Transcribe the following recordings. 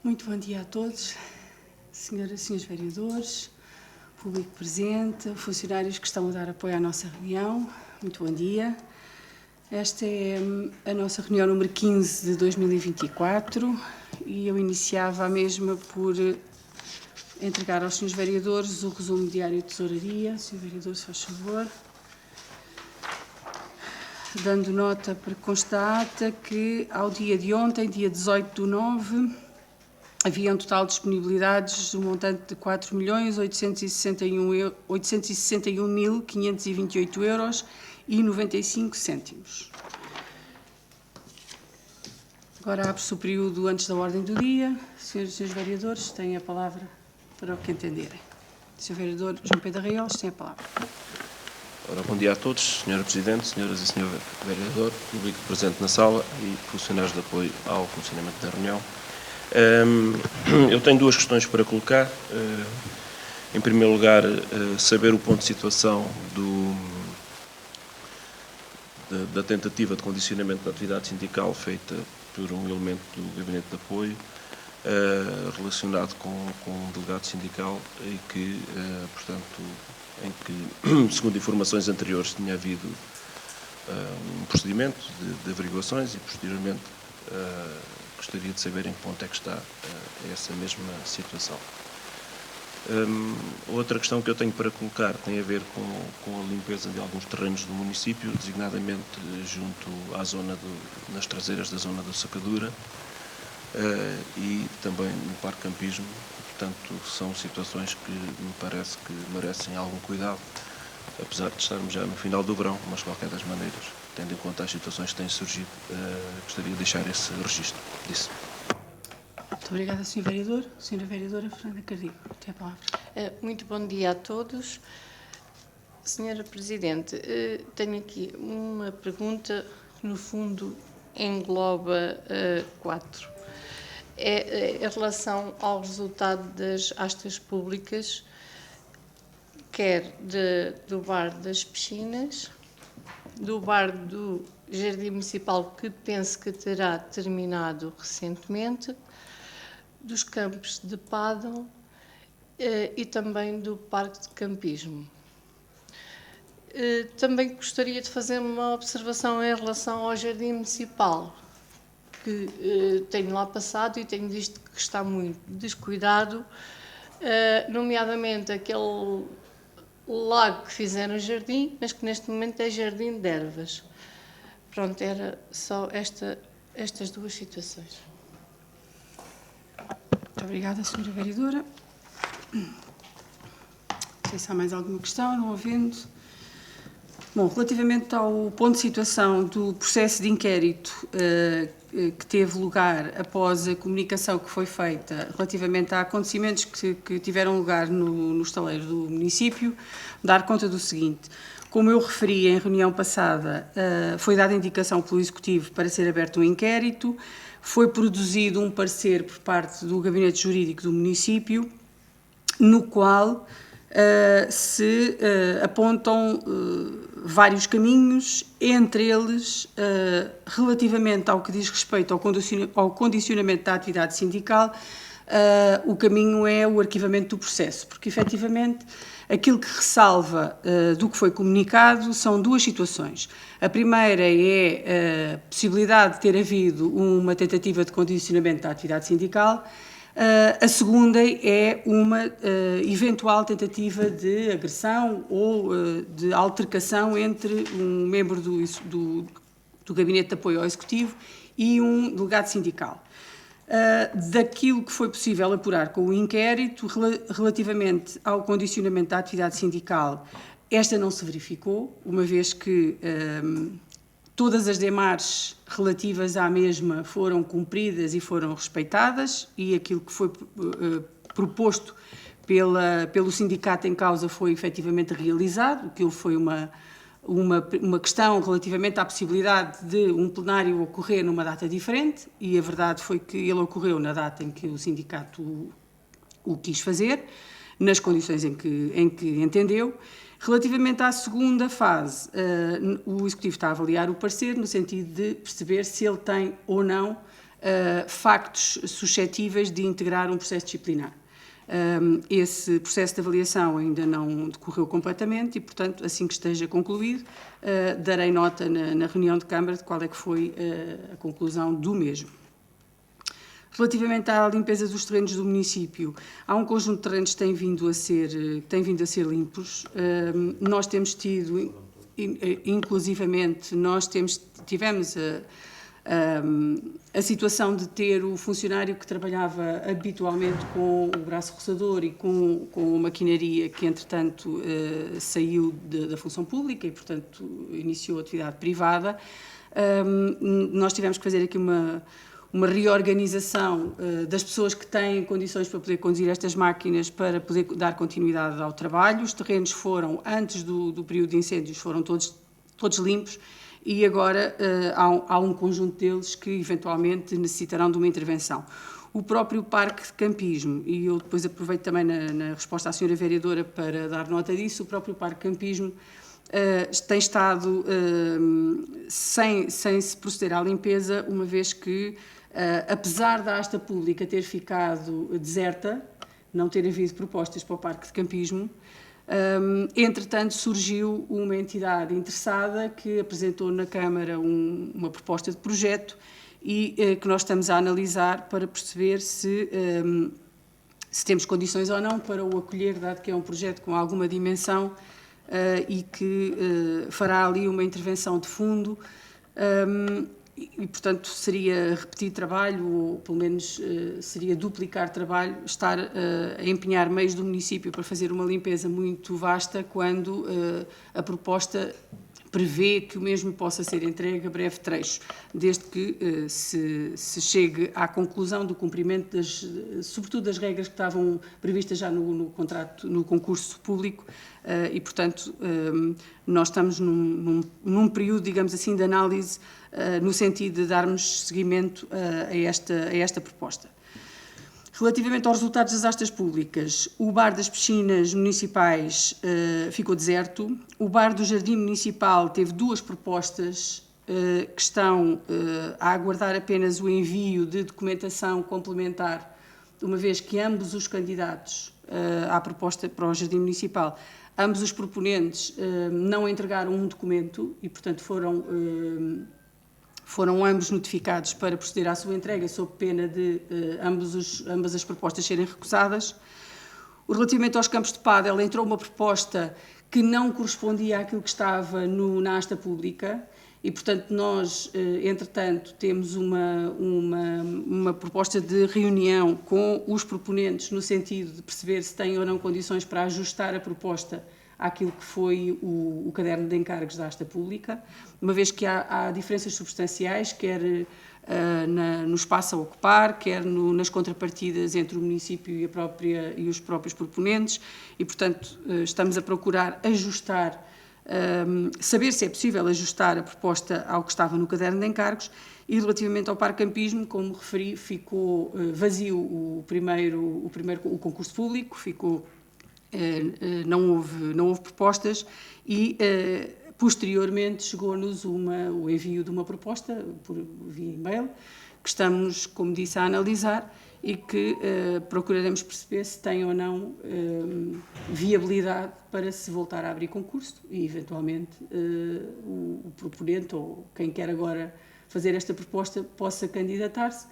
Muito bom dia a todos, senhoras e senhores vereadores, público presente, funcionários que estão a dar apoio à nossa reunião. Muito bom dia. Esta é a nossa reunião número 15 de 2024 e eu iniciava a mesma por entregar aos senhores vereadores o resumo diário de tesouraria. Senhor vereador, se faz favor. Dando nota para que conste a ata que ao dia de ontem, dia 18/9, havia um total de disponibilidades do montante de 4.861.528,95 €. Agora abre-se o período antes da ordem do dia. Senhoras e senhores vereadores, têm a palavra para o que entenderem. Senhor vereador João Pedro Arraiolos tem a palavra. Ora, bom dia a todos, Sra. Presidente, senhoras e senhor vereador, público presente na sala e funcionários de apoio ao funcionamento da reunião. Eu tenho duas questões para colocar. Em primeiro lugar, saber o ponto de situação da tentativa de condicionamento da atividade sindical feita por um elemento do Gabinete de Apoio relacionado com um delegado sindical e que, portanto, em que, segundo informações anteriores, tinha havido um procedimento de averiguações e, posteriormente, gostaria de saber em que ponto é que está essa mesma situação. Outra questão que eu tenho para colocar tem a ver com a limpeza de alguns terrenos do município, designadamente junto à zona nas traseiras da zona da Sacadura e também no Parque Campismo. Portanto, são situações que me parece que merecem algum cuidado, apesar de estarmos já no final do verão, mas de qualquer das maneiras, tendo em conta as situações que têm surgido, gostaria de deixar esse registro disso. Muito obrigada, Sr. Vereador. Sra. Vereadora Fernanda Cardigo, tem a palavra. Muito bom dia a todos. Senhora Presidente, tenho aqui uma pergunta que, no fundo, engloba 4. É em relação ao resultado das astas públicas, quer do bar das piscinas, do bar do Jardim Municipal, que penso que terá terminado recentemente, dos campos de pádel e também do Parque de Campismo. Também gostaria de fazer uma observação em relação ao Jardim Municipal, que tenho lá passado e tenho visto que está muito descuidado, nomeadamente aquele lago que fizeram no jardim, mas que neste momento é jardim de ervas. Pronto, era só estas duas situações. Muito obrigada, Sra. Vereadora. Não sei se há mais alguma questão, não havendo. Bom, relativamente ao ponto de situação do processo de inquérito que teve lugar após a comunicação que foi feita relativamente a acontecimentos que tiveram lugar no estaleiro do município, dar conta do seguinte. Como eu referi em reunião passada, foi dada indicação pelo Executivo para ser aberto um inquérito, foi produzido um parecer por parte do Gabinete Jurídico do município, no qual se apontam vários caminhos, entre eles, relativamente ao que diz respeito ao condicionamento da atividade sindical, o caminho é o arquivamento do processo, porque, efetivamente, aquilo que ressalva do que foi comunicado são duas situações. A primeira é a possibilidade de ter havido uma tentativa de condicionamento da atividade sindical. A segunda é uma eventual tentativa de agressão ou de altercação entre um membro do Gabinete de Apoio ao Executivo e um delegado sindical. Daquilo que foi possível apurar com o inquérito, relativamente ao condicionamento da atividade sindical, esta não se verificou, uma vez que todas as demarches relativas à mesma foram cumpridas e foram respeitadas e aquilo que foi proposto pelo sindicato em causa foi efetivamente realizado, aquilo foi uma questão relativamente à possibilidade de um plenário ocorrer numa data diferente e a verdade foi que ele ocorreu na data em que o sindicato o quis fazer, nas condições em que entendeu. Relativamente à segunda fase, o Executivo está a avaliar o parecer no sentido de perceber se ele tem ou não factos suscetíveis de integrar um processo disciplinar. Esse processo de avaliação ainda não decorreu completamente e, portanto, assim que esteja concluído, darei nota na reunião de Câmara de qual é que foi a conclusão do mesmo. Relativamente à limpeza dos terrenos do município, há um conjunto de terrenos que têm vindo a ser limpos. Nós temos tido, inclusivamente, tivemos a situação de ter o funcionário que trabalhava habitualmente com o braço roçador e com maquinaria que, entretanto, saiu da função pública e, portanto, iniciou atividade privada. Nós tivemos que fazer aqui uma reorganização das pessoas que têm condições para poder conduzir estas máquinas para poder dar continuidade ao trabalho. Os terrenos foram, antes do período de incêndios, foram todos limpos e agora há um conjunto deles que eventualmente necessitarão de uma intervenção. O próprio Parque de Campismo, e eu depois aproveito também na resposta à senhora vereadora para dar nota disso, o próprio Parque de Campismo tem estado sem se proceder à limpeza, uma vez que, apesar da asta pública ter ficado deserta, não ter havido propostas para o Parque de Campismo, entretanto surgiu uma entidade interessada que apresentou na Câmara uma proposta de projeto e que nós estamos a analisar para perceber se temos condições ou não para o acolher, dado que é um projeto com alguma dimensão e que fará ali uma intervenção de fundo e, portanto, seria repetir trabalho, ou pelo menos seria duplicar trabalho, estar a empenhar meios do município para fazer uma limpeza muito vasta, quando a proposta prevê que o mesmo possa ser entregue a breve trecho, desde que se chegue à conclusão do cumprimento sobretudo das regras que estavam previstas já no contrato, no concurso público, e, portanto, nós estamos num período, digamos assim, de análise, no sentido de darmos seguimento a esta proposta. Relativamente aos resultados das astas públicas, o bar das piscinas municipais ficou deserto, o bar do Jardim Municipal teve 2 propostas que estão a aguardar apenas o envio de documentação complementar, uma vez que ambos os candidatos à proposta para o Jardim Municipal, ambos os proponentes não entregaram um documento e, portanto, foram ambos notificados para proceder à sua entrega, sob pena de ambas as propostas serem recusadas. Relativamente aos campos de pádel, entrou uma proposta que não correspondia àquilo que estava na asta pública e, portanto, nós, entretanto, temos uma proposta de reunião com os proponentes no sentido de perceber se têm ou não condições para ajustar a proposta àquilo que foi o caderno de encargos da asta pública, uma vez que há diferenças substanciais, quer no espaço a ocupar, quer nas contrapartidas entre o município e os próprios proponentes, e, portanto, estamos a procurar ajustar, saber se é possível ajustar a proposta ao que estava no caderno de encargos. E relativamente ao Parque Campismo, como referi, ficou vazio o concurso público, não houve propostas e, posteriormente, chegou-nos o envio de uma proposta via e-mail, que estamos, como disse, a analisar e que procuraremos perceber se tem ou não viabilidade para se voltar a abrir concurso e, eventualmente, o proponente ou quem quer agora fazer esta proposta possa candidatar-se,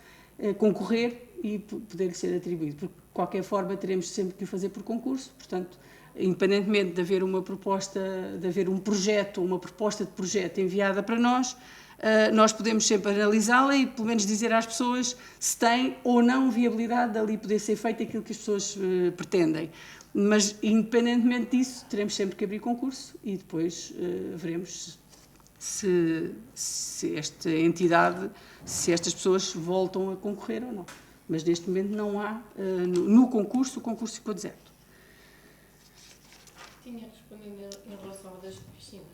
concorrer e poder ser atribuído. Porque, de qualquer forma, teremos sempre que o fazer por concurso, portanto, independentemente de haver uma proposta, de haver um projeto ou uma proposta de projeto enviada para nós podemos sempre analisá-la e, pelo menos, dizer às pessoas se tem ou não viabilidade de ali poder ser feito aquilo que as pessoas pretendem. Mas, independentemente disso, teremos sempre que abrir concurso e depois veremos se esta entidade, se estas pessoas voltam a concorrer ou não. Mas, neste momento, não há. No concurso, o concurso ficou deserto. Tinha respondido em relação às das piscinas.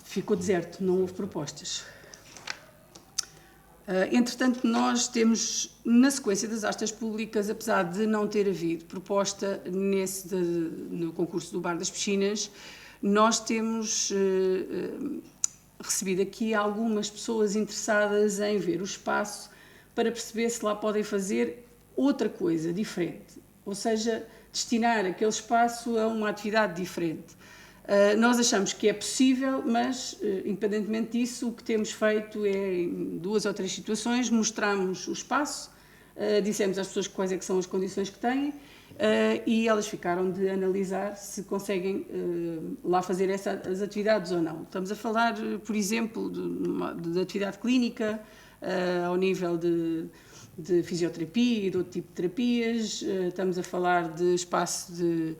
Ficou deserto, não houve propostas. Entretanto, nós temos, na sequência das astas públicas, apesar de não ter havido proposta no concurso do Bar das Piscinas, nós temos recebido aqui algumas pessoas interessadas em ver o espaço para perceber se lá podem fazer outra coisa diferente, ou seja, destinar aquele espaço a uma atividade diferente. Nós achamos que é possível, mas, independentemente disso, o que temos feito é, em 2 ou 3 situações, mostramos o espaço, dissemos às pessoas quais é que são as condições que têm, e elas ficaram de analisar se conseguem lá fazer essas atividades ou não. Estamos a falar, por exemplo, de atividade clínica, ao nível de fisioterapia e de outro tipo de terapias, estamos a falar de espaço de...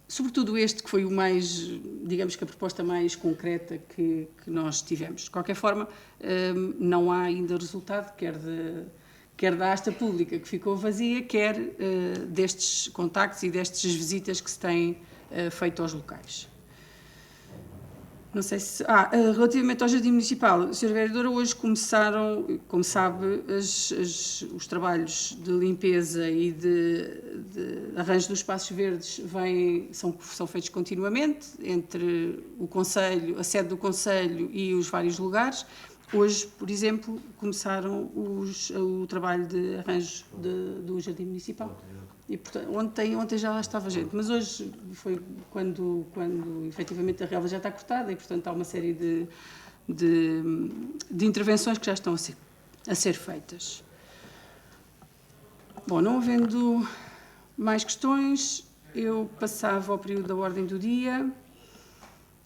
sobretudo este que foi o mais, digamos que a proposta mais concreta que nós tivemos. De qualquer forma, não há ainda resultado, quer da asta pública que ficou vazia, quer destes contactos e destas visitas que se têm feito aos locais. Não sei se... relativamente ao Jardim Municipal, Sra. Vereadora, hoje começaram, como sabe, os trabalhos de limpeza e de arranjo dos espaços verdes são feitos continuamente entre o Conselho, a sede do Conselho e os vários lugares. Hoje, por exemplo, começaram o trabalho de arranjo do Jardim Municipal. E, portanto, ontem já lá estava gente, mas hoje foi quando efetivamente a relva já está cortada e, portanto, há uma série de intervenções que já estão a ser feitas. Bom, não havendo mais questões, eu passava ao período da ordem do dia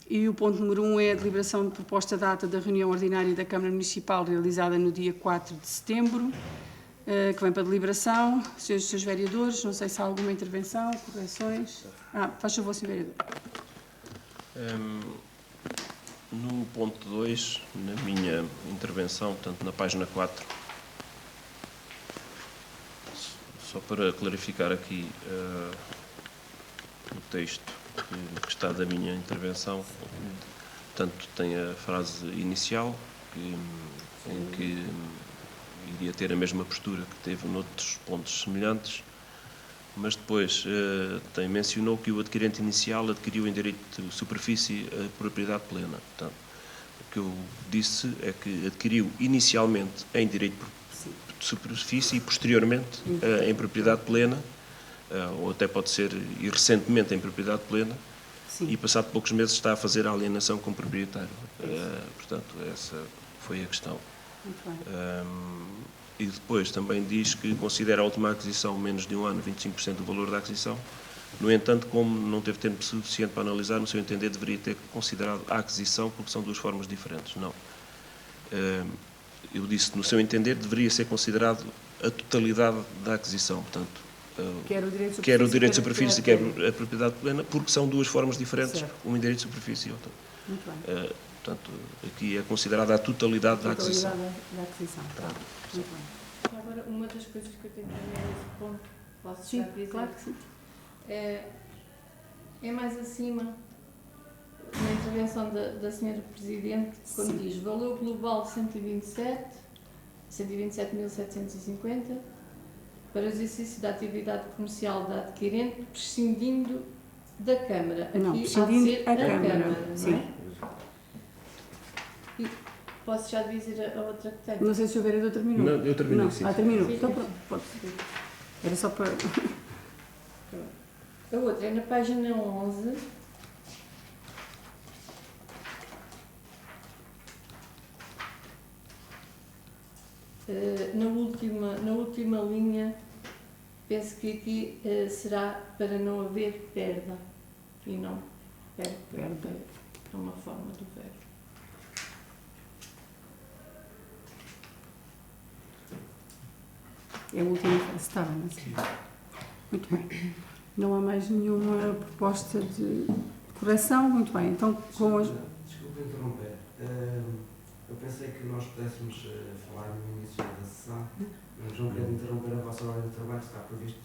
e o ponto número 1 é a deliberação de proposta data da reunião ordinária da Câmara Municipal realizada no dia 4 de setembro, que vem para deliberação. Senhores e Srs. Vereadores, não sei se há alguma intervenção, correções. Faz favor, Sr. Vereador. No ponto 2, na minha intervenção, portanto, na página 4, só para clarificar aqui o texto que está da minha intervenção, portanto, tem a frase inicial, em que iria ter a mesma postura que teve noutros pontos semelhantes, mas depois mencionou que o adquirente inicial adquiriu em direito de superfície a propriedade plena. Portanto, o que eu disse é que adquiriu inicialmente em direito de superfície e posteriormente em propriedade plena, ou até pode ser e recentemente em propriedade plena. Sim. E passado poucos meses está a fazer a alienação como proprietário. Portanto, essa foi a questão. E depois também diz que considera a última aquisição menos de um ano 25% do valor da aquisição. No entanto, como não teve tempo suficiente para analisar, no seu entender deveria ter considerado a aquisição, porque são 2 formas diferentes. Não. Eu disse, no seu entender, deveria ser considerado a totalidade da aquisição, portanto, quer o direito de superfície, quer a propriedade plena, porque são 2 formas diferentes, um em direito de superfície e outro. Muito bem. Portanto, aqui é considerada a totalidade da aquisição. Da aquisição. Tá. Muito bem. Agora, uma das coisas que eu tenho também nesse ponto, posso sim, já dizer? Claro que sim. É mais acima, na intervenção da Sra. Presidente, quando diz valor global de 127.750 para o exercício da atividade comercial da adquirente, prescindindo da Câmara. Aqui não, prescindindo há de ser a Câmara. Não é? E posso já dizer a outra que tenho? Não sei se o vereador terminou. Não, eu terminei, sim. Terminou. Sim. Então pronto, pode ser. Era só para... A outra é na página 11. Na última linha, penso que aqui será para não haver perda e não perda. É uma forma do verbo. É a última frase, está bem, assim. Muito bem. Não há mais nenhuma proposta de correção? Muito bem. Então, com as... Desculpe interromper. Eu pensei que nós pudéssemos falar no início da sessão, mas não quero interromper a vossa hora de trabalho, está previsto...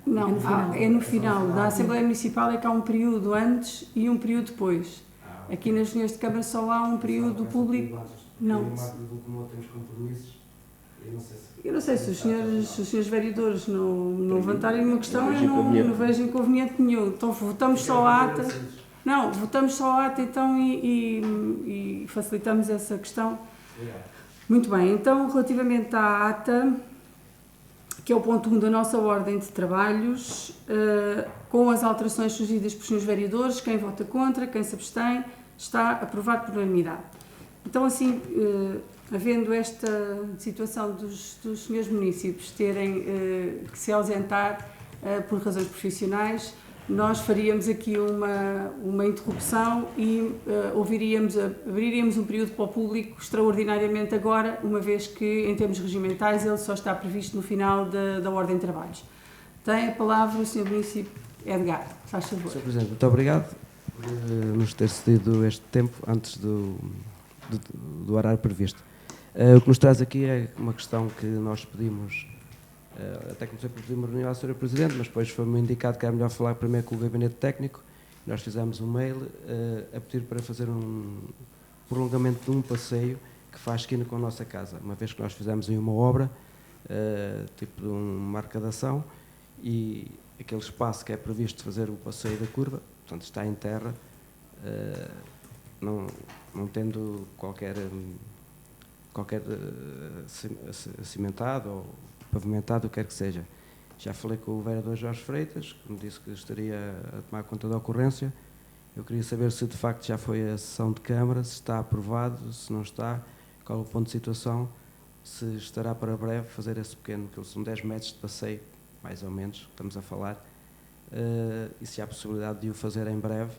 Não, é no final. Da Assembleia Municipal é que há um período antes e um período depois. Aqui nas reuniões de Câmara só há um período público. Não. Temos compromissos. Eu não sei se os senhores vereadores não levantarem uma questão, eu não vejo inconveniente nenhum. Então votamos só a ata. Não, votamos só a ata então e facilitamos essa questão. Muito bem, então relativamente à ata, que é o ponto 1 da nossa ordem de trabalhos, com as alterações sugeridas pelos senhores vereadores, quem vota contra, quem se abstém, está aprovado por unanimidade. Então assim, havendo esta situação dos senhores municípios terem que se ausentar por razões profissionais, nós faríamos aqui uma interrupção e abriríamos um período para o público extraordinariamente agora, uma vez que, em termos regimentais, ele só está previsto no final da ordem de trabalhos. Tem a palavra o Sr. Município Edgar, faz favor. Sr. Presidente, muito obrigado por nos ter cedido este tempo antes do horário previsto. O que nos traz aqui é uma questão que nós pedimos. Até comecei por pedir uma reunião à Sra. Presidente, mas depois foi-me indicado que era melhor falar primeiro com o Gabinete Técnico. Nós fizemos um mail a pedir para fazer um prolongamento de um passeio que faz esquina com a nossa casa, uma vez que nós fizemos aí uma obra, tipo de uma arrecadação, e aquele espaço que é previsto fazer o passeio da curva, portanto está em terra, não tendo qualquer cimentado ou pavimentado, o que quer que seja. Já falei com o vereador Jorge Freitas, que me disse que estaria a tomar conta da ocorrência. Eu queria saber se de facto já foi a sessão de Câmara, se está aprovado, se não está, qual é o ponto de situação, se estará para breve fazer esse pequeno, que são 10 metros de passeio, mais ou menos, que estamos a falar, e se há possibilidade de o fazer em breve,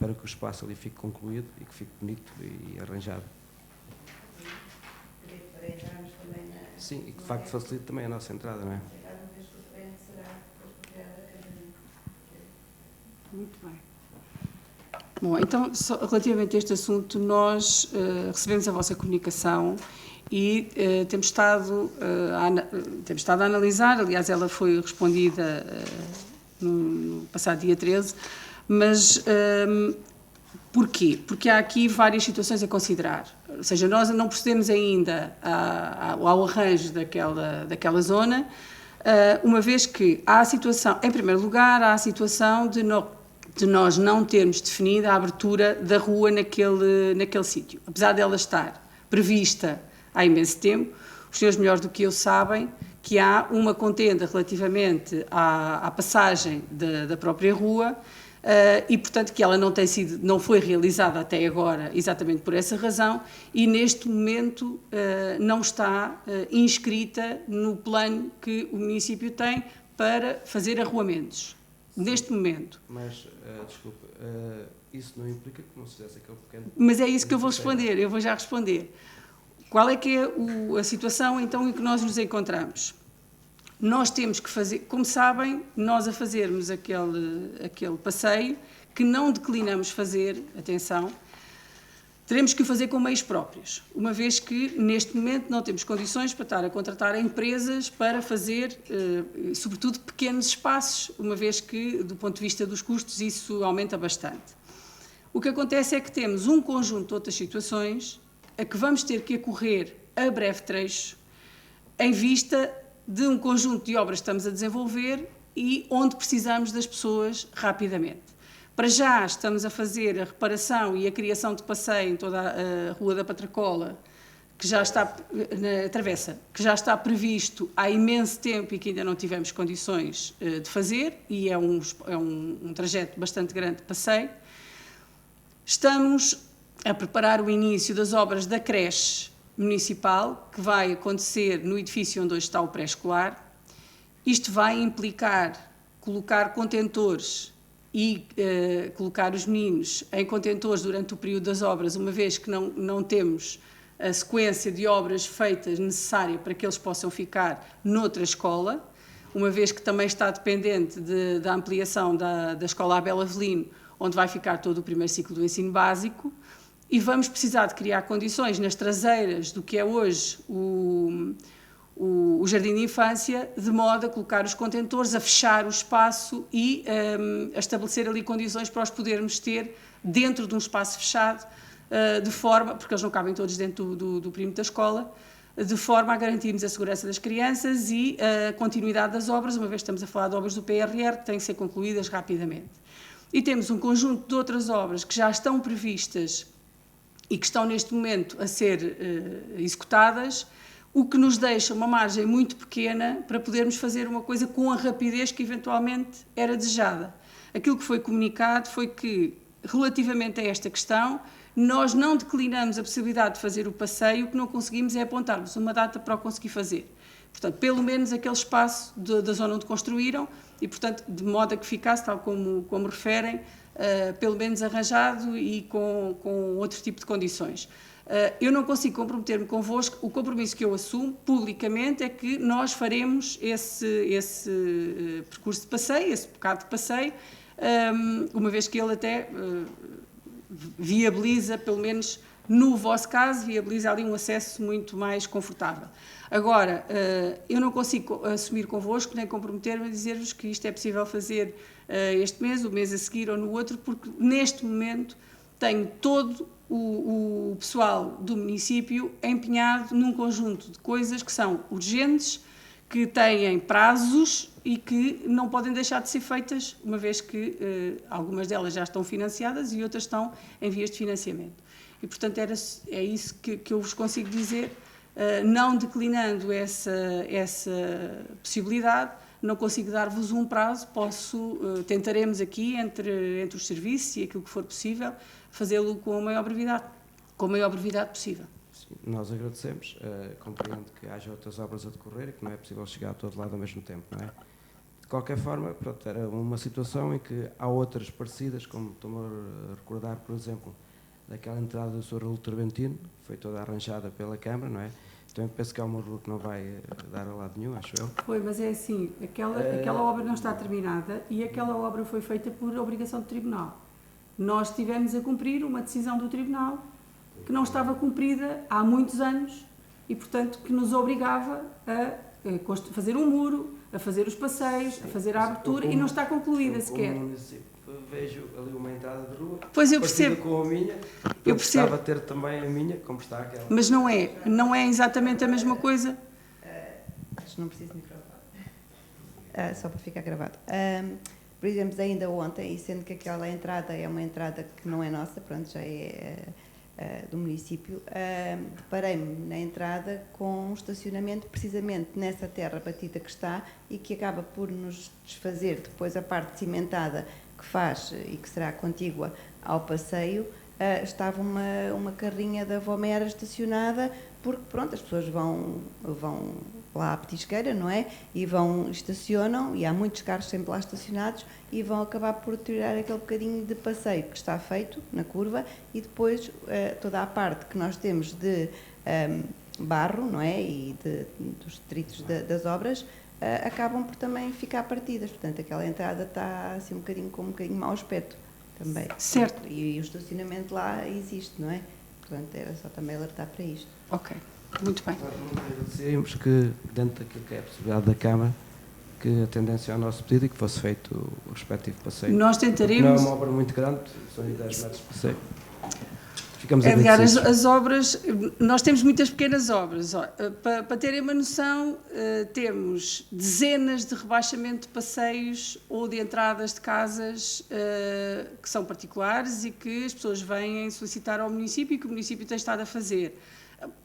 para que o espaço ali fique concluído e que fique bonito e arranjado. Sim, e que de facto facilite também a nossa entrada, não é? Muito bem. Bom, então, relativamente a este assunto, nós recebemos a vossa comunicação e temos estado a analisar, aliás, ela foi respondida no passado dia 13, mas porquê? Porque há aqui várias situações a considerar. Ou seja, nós não procedemos ainda ao arranjo daquela zona, uma vez que há a situação, em primeiro lugar, há a situação de nós não termos definida a abertura da rua naquele sítio. Apesar dela estar prevista há imenso tempo, os senhores melhores do que eu sabem que há uma contenda relativamente à passagem da própria rua, e, portanto, que ela não foi realizada até agora exatamente por essa razão e, neste momento, não está inscrita no plano que o município tem para fazer arruamentos. Neste momento. Mas, desculpe, isso não implica que não se fizesse aquele pequeno... Mas é isso que eu vou responder, eu vou já responder. Qual é que é a situação, então, em que nós nos encontramos? Nós temos que fazer, como sabem, nós a fazermos aquele passeio, que não declinamos fazer, atenção, teremos que o fazer com meios próprios, uma vez que, neste momento, não temos condições para estar a contratar empresas para fazer, sobretudo, pequenos espaços, uma vez que, do ponto de vista dos custos, isso aumenta bastante. O que acontece é que temos um conjunto de outras situações a que vamos ter que acorrer a breve trecho, em vista de um conjunto de obras que estamos a desenvolver e onde precisamos das pessoas rapidamente. Para já estamos a fazer a reparação e a criação de passeio em toda a Rua da Patracola, que já está, na travessa, que já está previsto há imenso tempo e que ainda não tivemos condições de fazer, e é um trajeto bastante grande de passeio. Estamos a preparar o início das obras da creche municipal, que vai acontecer no edifício onde hoje está o pré-escolar. Isto vai implicar colocar contentores e colocar os meninos em contentores durante o período das obras, uma vez que não temos a sequência de obras feitas necessária para que eles possam ficar noutra escola, uma vez que também está dependente da ampliação da Escola Abel Avelino, onde vai ficar todo o primeiro ciclo do ensino básico. E vamos precisar de criar condições nas traseiras do que é hoje o jardim de infância, de modo a colocar os contentores, a fechar o espaço e a estabelecer ali condições para os podermos ter dentro de um espaço fechado, de forma, porque eles não cabem todos dentro do perímetro da escola, de forma a garantirmos a segurança das crianças e a continuidade das obras, uma vez que estamos a falar de obras do PRR, que têm que ser concluídas rapidamente. E temos um conjunto de outras obras que já estão previstas e que estão neste momento a ser executadas, o que nos deixa uma margem muito pequena para podermos fazer uma coisa com a rapidez que eventualmente era desejada. Aquilo que foi comunicado foi que, relativamente a esta questão, nós não declinamos a possibilidade de fazer o passeio, o que não conseguimos é apontar-nos uma data para o conseguir fazer. Portanto, pelo menos aquele espaço da zona onde construíram e, portanto, de modo a que ficasse, tal como referem, pelo menos arranjado e com outro tipo de condições. Eu não consigo comprometer-me convosco. O compromisso que eu assumo publicamente é que nós faremos esse percurso de passeio, esse bocado de passeio, uma vez que ele até viabiliza, pelo menos no vosso caso, viabiliza ali um acesso muito mais confortável. Agora, eu não consigo assumir convosco, nem comprometer-me a dizer-vos que isto é possível fazer este mês, o mês a seguir ou no outro, porque neste momento tenho todo o pessoal do município empenhado num conjunto de coisas que são urgentes, que têm prazos e que não podem deixar de ser feitas, uma vez que algumas delas já estão financiadas e outras estão em vias de financiamento. E, portanto, é isso que eu vos consigo dizer, não declinando essa possibilidade, não consigo dar-vos um prazo, tentaremos aqui, entre os serviços e aquilo que for possível, fazê-lo com a maior brevidade possível. Sim, nós agradecemos, compreendo que haja outras obras a decorrer e que não é possível chegar a todo lado ao mesmo tempo, não é? De qualquer forma, pronto, era uma situação em que há outras parecidas, como estou-me a recordar, por exemplo, daquela entrada do Sr. Raul Treventino, que foi toda arranjada pela Câmara, não é? Então, penso que é uma rua que não vai dar a lado nenhum, acho eu. Foi, mas é assim, aquela obra não está terminada e aquela obra foi feita por obrigação do Tribunal. Nós tivemos a cumprir uma decisão do Tribunal que não estava cumprida há muitos anos e, portanto, que nos obrigava a fazer um muro, a fazer os passeios, a fazer a abertura e não está concluída sequer. Vejo ali uma entrada de rua, pois eu percebo, com a minha, eu percebo, gostava de ter também a minha, como está aquela. Mas não é exatamente a mesma coisa. Acho que não preciso de microfone. Só para ficar gravado. Por exemplo, ainda ontem, e sendo que aquela entrada é uma entrada que não é nossa, pronto, já é do município, deparei-me na entrada com um estacionamento precisamente nessa terra batida que está e que acaba por nos desfazer depois a parte cimentada que faz e que será contígua ao passeio. Estava uma carrinha da Vomera estacionada, porque pronto, as pessoas vão lá à petisqueira, não é? E estacionam, e há muitos carros sempre lá estacionados, e vão acabar por tirar aquele bocadinho de passeio que está feito na curva, e depois toda a parte que nós temos de barro, não é? E dos detritos das obras, acabam por também ficar partidas. Portanto, aquela entrada está assim com um bocadinho mau aspecto também. Certo. E o estacionamento lá existe, não é? Portanto, era só também alertar para isto. Ok, muito bem. Agradecemos que, dentro daquilo que é a possibilidade da Câmara, que atendessem ao nosso pedido e que fosse feito o respectivo passeio. Nós tentaremos... Não é uma obra muito grande, são 10 metros de passeio. Ficamos Edgar, agradecidos. as obras, nós temos muitas pequenas obras. Para terem uma noção, temos dezenas de rebaixamento de passeios ou de entradas de casas que são particulares e que as pessoas vêm solicitar ao município e que o município tem estado a fazer.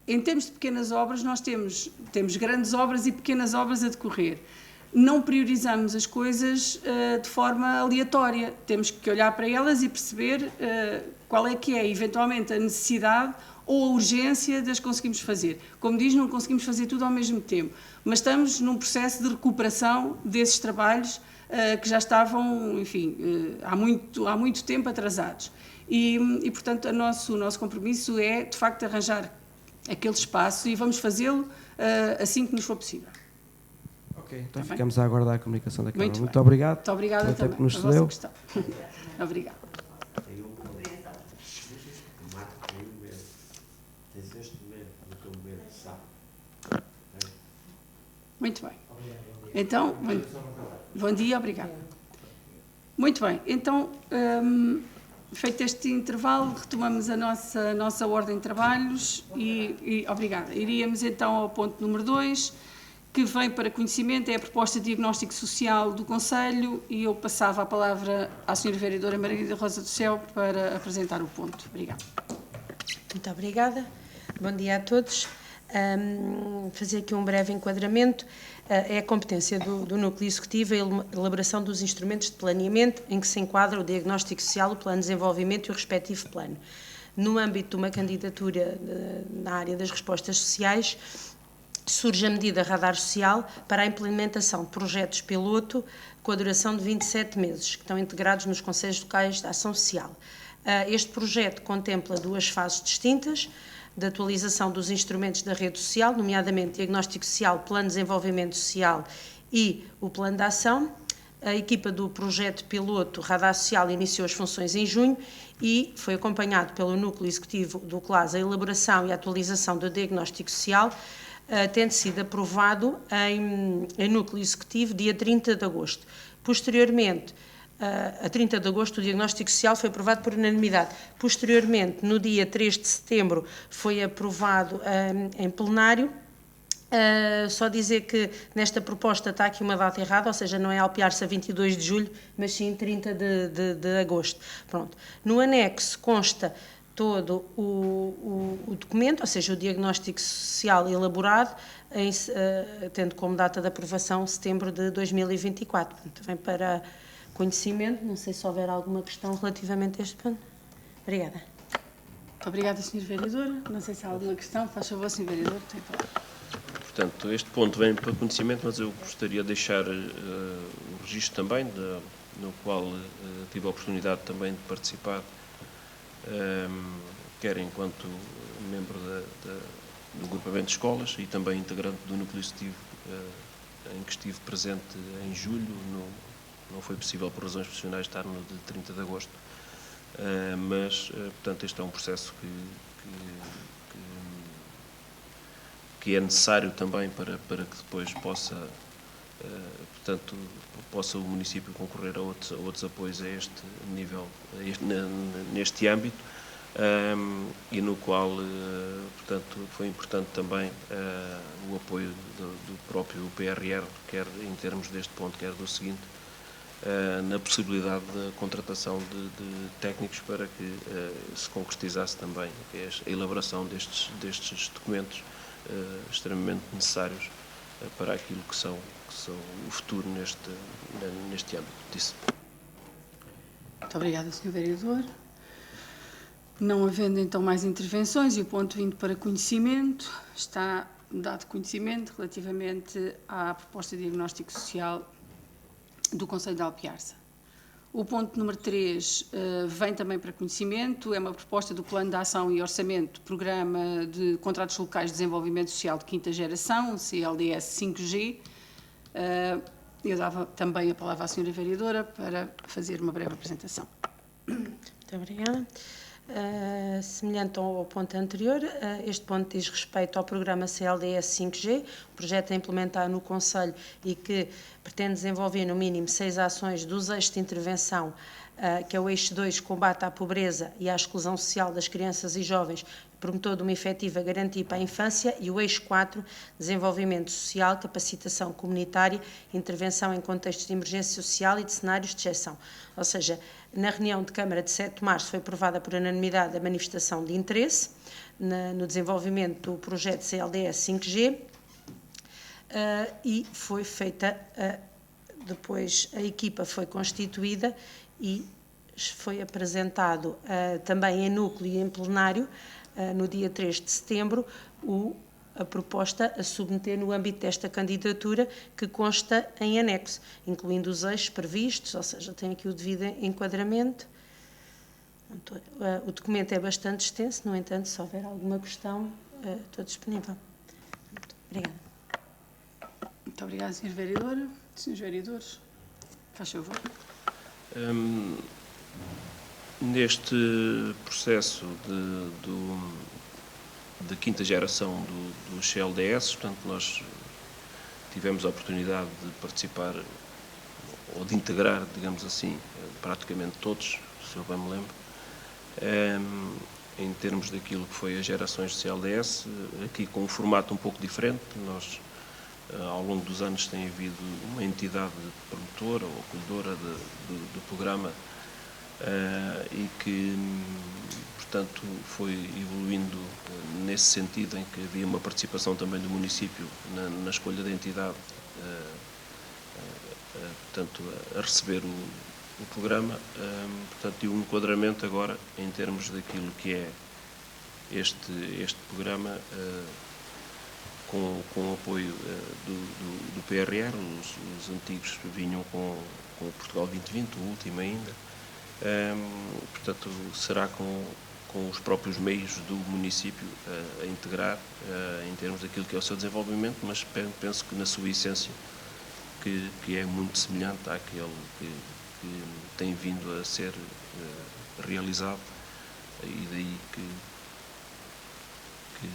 Em termos de pequenas obras, nós temos grandes obras e pequenas obras a decorrer. Não priorizamos as coisas de forma aleatória. Temos que olhar para elas e perceber qual é que é, eventualmente, a necessidade ou a urgência de as conseguirmos fazer. Como diz, não conseguimos fazer tudo ao mesmo tempo, mas estamos num processo de recuperação desses trabalhos que já estavam, enfim, há muito tempo atrasados. E portanto, o nosso compromisso é, de facto, arranjar aquele espaço e vamos fazê-lo assim que nos for possível. Ok, então ficamos a aguardar a comunicação da Câmara. Muito obrigado. obrigado. Muito obrigada também que nos pela vossa cedeu. questão. Obrigada. Muito bem. Então, bom dia, obrigado. Muito bem, então, feito este intervalo, retomamos a nossa ordem de trabalhos e obrigada. Iríamos então ao ponto número 2, que vem para conhecimento, é a proposta de diagnóstico social do Conselho, e eu passava a palavra à Sra. Vereadora Margarida Rosa do Céu para apresentar o ponto. Obrigada. Muito obrigada. Bom dia a todos. Fazer aqui um breve enquadramento. É a competência do Núcleo Executivo a elaboração dos instrumentos de planeamento em que se enquadra o diagnóstico social, o plano de desenvolvimento e o respectivo plano. No âmbito de uma candidatura na área das respostas sociais, surge a medida Radar Social para a implementação de projetos piloto com a duração de 27 meses, que estão integrados nos Conselhos Locais de Ação Social. Este projeto contempla 2 fases distintas, de atualização dos instrumentos da rede social, nomeadamente diagnóstico social, plano de desenvolvimento social e o plano de ação. A equipa do projeto piloto Radar Social iniciou as funções em junho e foi acompanhado pelo Núcleo Executivo do CLAS a elaboração e a atualização do diagnóstico social, tendo sido aprovado em Núcleo Executivo dia 30 de agosto. Posteriormente, a 30 de agosto, o diagnóstico social foi aprovado por unanimidade. Posteriormente, no dia 3 de setembro, foi aprovado em plenário. Só dizer que nesta proposta está aqui uma data errada, ou seja, não é Alpiarça 22 de julho, mas sim 30 de agosto. Pronto. No anexo consta todo o documento, ou seja, o diagnóstico social elaborado, tendo como data de aprovação setembro de 2024. Portanto, vem para conhecimento. Não sei se houver alguma questão relativamente a este ponto. Obrigada. Muito obrigada, Sr. Vereador. Não sei se há alguma questão. Faz favor, Sr. Vereador. Tem palavra. Portanto, este ponto vem para conhecimento, mas eu gostaria de deixar o registro também, no qual tive a oportunidade também de participar, quer enquanto membro do agrupamento de escolas e também integrante do núcleo executivo, em que estive presente em julho. Não foi possível, por razões profissionais, estar no de 30 de agosto, mas, portanto, este é um processo que é necessário também para que depois possa o município concorrer a outros apoios a este nível, neste âmbito, e no qual, portanto, foi importante também o apoio do próprio PRR, quer em termos deste ponto, quer do seguinte, na possibilidade da contratação de técnicos para que se concretizasse também a elaboração destes documentos extremamente necessários para aquilo que são o futuro neste âmbito. Disse. Muito obrigada, Sr. Vereador. Não havendo então mais intervenções e o ponto vindo para conhecimento, está dado conhecimento relativamente à proposta de diagnóstico social do Conselho de Alpiarça. O ponto número 3 vem também para conhecimento, é uma proposta do Plano de Ação e Orçamento, Programa de Contratos Locais de Desenvolvimento Social de Quinta Geração, CLDS 5G. Eu dava também a palavra à Sra. Vereadora para fazer uma breve apresentação. Muito obrigada. Semelhante ao ponto anterior, este ponto diz respeito ao programa CLDS 5G, projeto a implementar no Conselho e que pretende desenvolver no mínimo 6 ações dos eixos de intervenção, que é o eixo 2, combate à pobreza e à exclusão social das crianças e jovens, promotor de uma efetiva garantia para a infância, e o eixo 4, desenvolvimento social, capacitação comunitária, intervenção em contextos de emergência social e de cenários de exceção. Ou seja, na reunião de Câmara de 7 de março foi aprovada por unanimidade a manifestação de interesse no desenvolvimento do projeto CLDS 5G, e foi feita, depois a equipa foi constituída e foi apresentado também em núcleo e em plenário, no dia 3 de setembro, a proposta a submeter no âmbito desta candidatura, que consta em anexo, incluindo os eixos previstos, ou seja, tem aqui o devido enquadramento. O documento é bastante extenso, no entanto, se houver alguma questão, estou disponível. Obrigada. Muito obrigada, Sra. Vereadora. Senhores vereadores, faz favor. Neste processo de quinta geração dos CLDS, portanto, nós tivemos a oportunidade de participar ou de integrar, digamos assim, praticamente todos, se eu bem me lembro, em termos daquilo que foi as gerações de CLDS, aqui com um formato um pouco diferente. Nós, ao longo dos anos, tem havido uma entidade promotora ou acolhedora do programa e que, portanto, foi evoluindo nesse sentido, em que havia uma participação também do município na escolha da entidade, portanto, a receber o programa, portanto, e um enquadramento agora em termos daquilo que é este programa, com o apoio do PRR. Os antigos vinham com o Portugal 2020, o último ainda. Portanto, será com os próprios meios do município a integrar em termos daquilo que é o seu desenvolvimento, mas penso que na sua essência, que é muito semelhante àquele que tem vindo a ser realizado, e daí que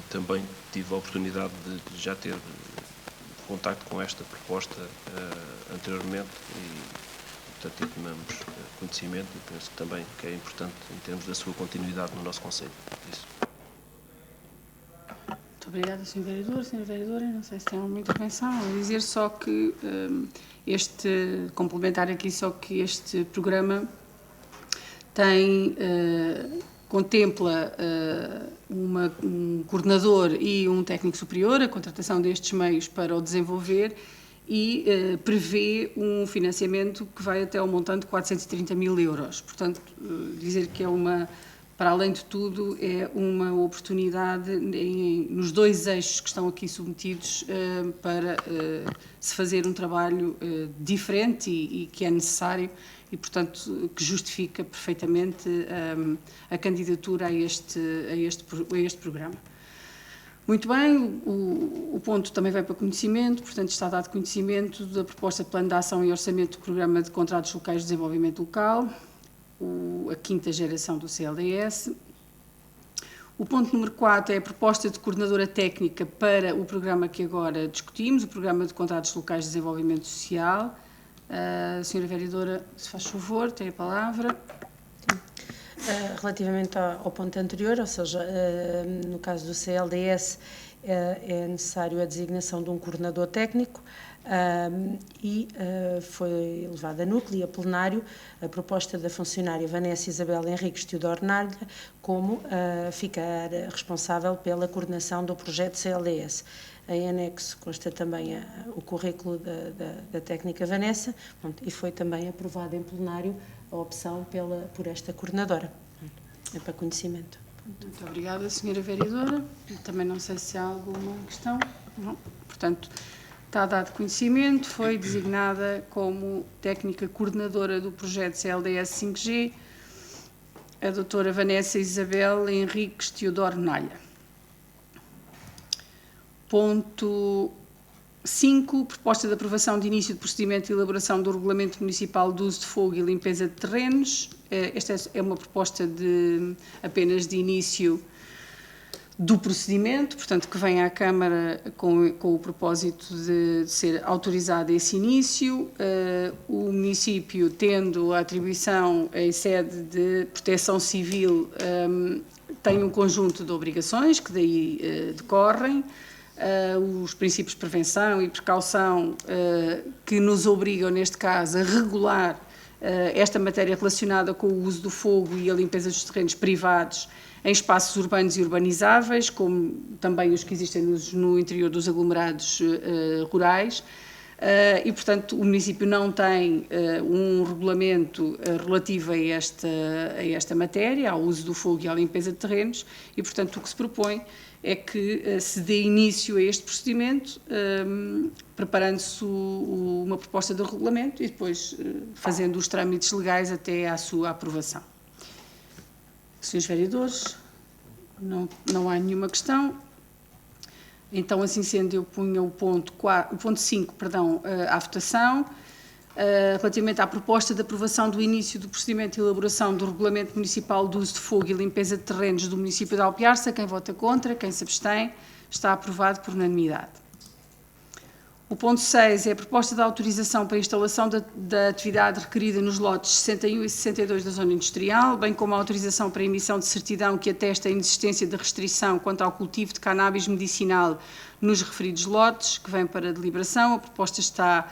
também tive a oportunidade de já ter contacto com esta proposta anteriormente, e portanto tomamos conhecimento, e penso que também que é importante em termos da sua continuidade no nosso concelho. Isso. Muito obrigada, Sr. Vereador. Sra. Vereadora, não sei se tem alguma intervenção. Vou dizer só que complementar aqui só que este programa contempla um coordenador e um técnico superior, a contratação destes meios para o desenvolver, e prevê um financiamento que vai até ao montante de 430 mil euros. Portanto, dizer que para além de tudo, é uma oportunidade nos dois eixos que estão aqui submetidos para se fazer um trabalho diferente e que é necessário, e, portanto, que justifica perfeitamente a candidatura a este programa. Muito bem, o ponto também vai para conhecimento, portanto está dado conhecimento da proposta de plano de ação e orçamento do Programa de Contratos Locais de Desenvolvimento Local, a quinta geração do CLDS. O ponto número 4 é a proposta de coordenadora técnica para o programa que agora discutimos, o Programa de Contratos Locais de Desenvolvimento Social. Senhora Vereadora, se faz favor, tem a palavra. Relativamente ao ponto anterior, ou seja, no caso do CLDS, é necessário a designação de um coordenador técnico, e foi levada a núcleo e a plenário a proposta da funcionária Vanessa Isabel Henriques Teodoro Nalha como ficar responsável pela coordenação do projeto CLDS. Em anexo consta também o currículo da técnica Vanessa, e foi também aprovada em plenário a opção por esta coordenadora. É para conhecimento. Muito obrigada, Senhora Vereadora. Também não sei se há alguma questão. Não. Portanto, está dado conhecimento, foi designada como técnica coordenadora do projeto CLDS 5G a doutora Vanessa Isabel Henriques Teodoro Nalha. Ponto 5, proposta de aprovação de início de procedimento de elaboração do Regulamento Municipal de Uso de Fogo e Limpeza de Terrenos. Esta é uma proposta apenas de início do procedimento, portanto, que vem à Câmara com o propósito de ser autorizado esse início. O município, tendo a atribuição em sede de proteção civil, tem um conjunto de obrigações que daí decorrem. Os princípios de prevenção e precaução que nos obrigam, neste caso, a regular esta matéria relacionada com o uso do fogo e a limpeza dos terrenos privados em espaços urbanos e urbanizáveis, como também os que existem no interior dos aglomerados rurais. E, portanto, o município não tem um regulamento relativo a esta matéria, ao uso do fogo e à limpeza de terrenos, e, portanto, o que se propõe é que se dê início a este procedimento, preparando-se uma proposta de regulamento e depois fazendo os trâmites legais até à sua aprovação. Senhores vereadores, não há nenhuma questão. Então, assim sendo, eu punha o ponto 5, à votação, relativamente à proposta de aprovação do início do procedimento de elaboração do Regulamento Municipal de Uso de Fogo e Limpeza de Terrenos do município de Alpiarça. Quem vota contra, quem se abstém, está aprovado por unanimidade. O ponto 6 é a proposta de autorização para a instalação da atividade requerida nos lotes 61 e 62 da zona industrial, bem como a autorização para a emissão de certidão que atesta a inexistência de restrição quanto ao cultivo de cannabis medicinal nos referidos lotes, que vem para deliberação. A proposta está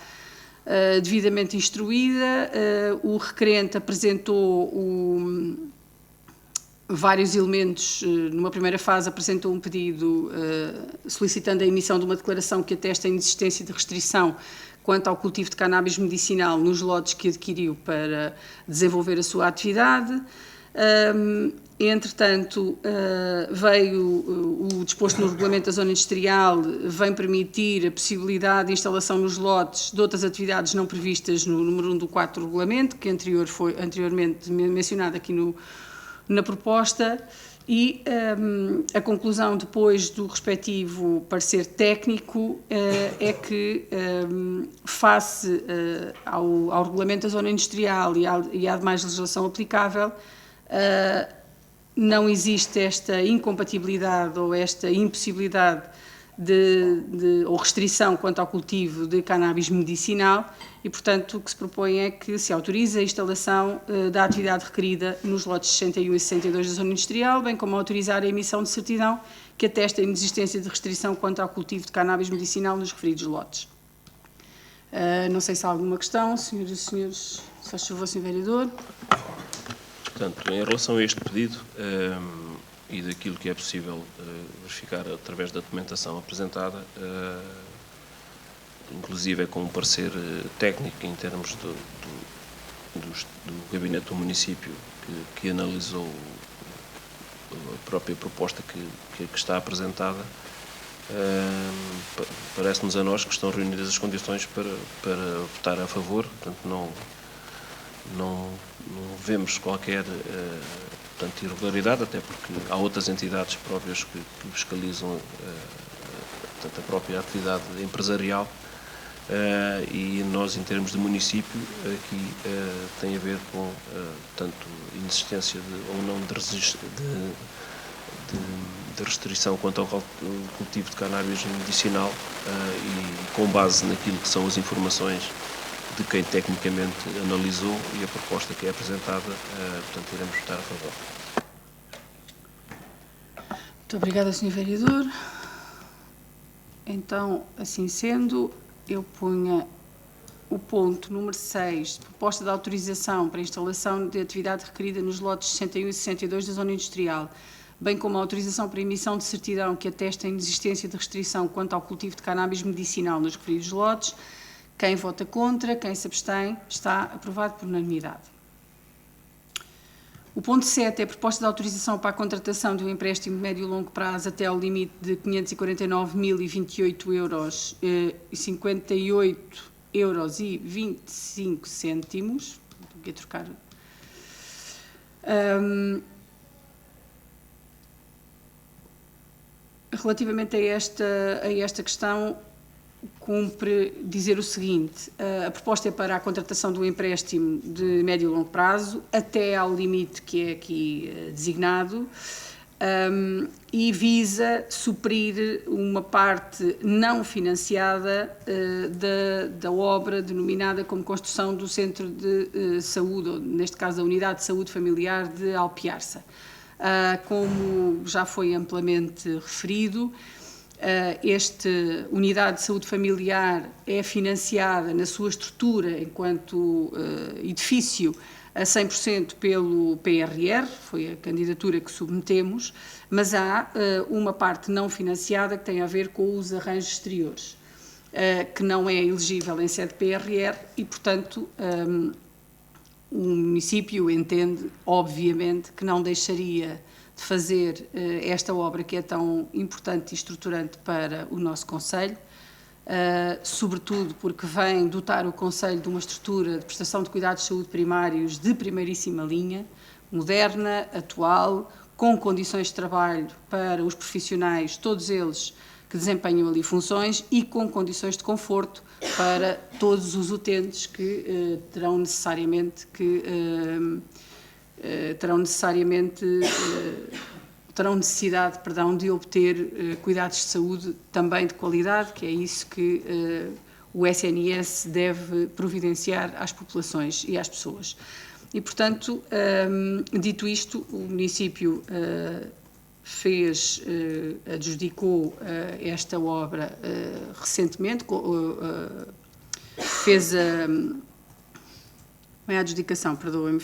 devidamente instruída. O requerente apresentou vários elementos. Numa primeira fase apresentou um pedido solicitando a emissão de uma declaração que atesta a inexistência de restrição quanto ao cultivo de cannabis medicinal nos lotes que adquiriu para desenvolver a sua atividade. Entretanto, veio o disposto no regulamento da zona industrial, vem permitir a possibilidade de instalação nos lotes de outras atividades não previstas no número 1 do 4 do regulamento, que foi anteriormente mencionado aqui na proposta, e a conclusão depois do respectivo parecer técnico é que, face ao regulamento da zona industrial e à demais legislação aplicável, não existe esta incompatibilidade ou esta impossibilidade ou restrição quanto ao cultivo de cannabis medicinal e, portanto, o que se propõe é que se autorize a instalação da atividade requerida nos lotes 61 e 62 da zona industrial, bem como autorizar a emissão de certidão que atesta a inexistência de restrição quanto ao cultivo de cannabis medicinal nos referidos lotes. Não sei se há alguma questão, senhoras e senhores, se faz favor, senhor vereador. Portanto, em relação a este pedido e daquilo que é possível verificar através da documentação apresentada, inclusive com um parecer técnico em termos do gabinete do município que analisou a própria proposta que está apresentada, parece-nos a nós que estão reunidas as condições para votar a favor. Portanto, não vemos qualquer portanto, irregularidade, até porque há outras entidades próprias que fiscalizam portanto, a própria atividade empresarial e nós, em termos de município, aqui tem a ver com tanto inexistência ou não de restrição quanto ao cultivo de cannabis medicinal e com base naquilo que são as informações de quem tecnicamente analisou e a proposta que é apresentada, portanto, iremos votar a favor. Muito obrigada, Sr. Vereador. Então, assim sendo, eu punha o ponto número 6, proposta de autorização para instalação de atividade requerida nos lotes 61 e 62 da zona industrial, bem como a autorização para emissão de certidão que atesta a inexistência de restrição quanto ao cultivo de cannabis medicinal nos referidos lotes. Quem vota contra, quem se abstém, está aprovado por unanimidade. O ponto 7 é a proposta de autorização para a contratação de um empréstimo de médio e longo prazo até ao limite de 549.028 euros e 58 euros e 25 cêntimos. Aqui a trocar. Relativamente a esta questão, cumpre dizer o seguinte: a proposta é para a contratação de um empréstimo de médio e longo prazo até ao limite que é aqui designado e visa suprir uma parte não financiada da obra denominada como construção do Centro de Saúde, ou neste caso a Unidade de Saúde Familiar de Alpiarça. Como já foi amplamente referido, esta unidade de saúde familiar é financiada na sua estrutura enquanto edifício a 100% pelo PRR, foi a candidatura que submetemos, mas há uma parte não financiada que tem a ver com os arranjos exteriores, que não é elegível em sede PRR e, portanto, o município entende, obviamente, que não deixaria de fazer esta obra que é tão importante e estruturante para o nosso concelho, sobretudo porque vem dotar o concelho de uma estrutura de prestação de cuidados de saúde primários de primeiríssima linha, moderna, atual, com condições de trabalho para os profissionais, todos eles que desempenham ali funções e com condições de conforto para todos os utentes que terão necessariamente necessidade de obter cuidados de saúde também de qualidade, que é isso que o SNS deve providenciar às populações e às pessoas. E, portanto, dito isto, o município adjudicou esta obra recentemente, fez a... Não é a adjudicação, perdoem-me,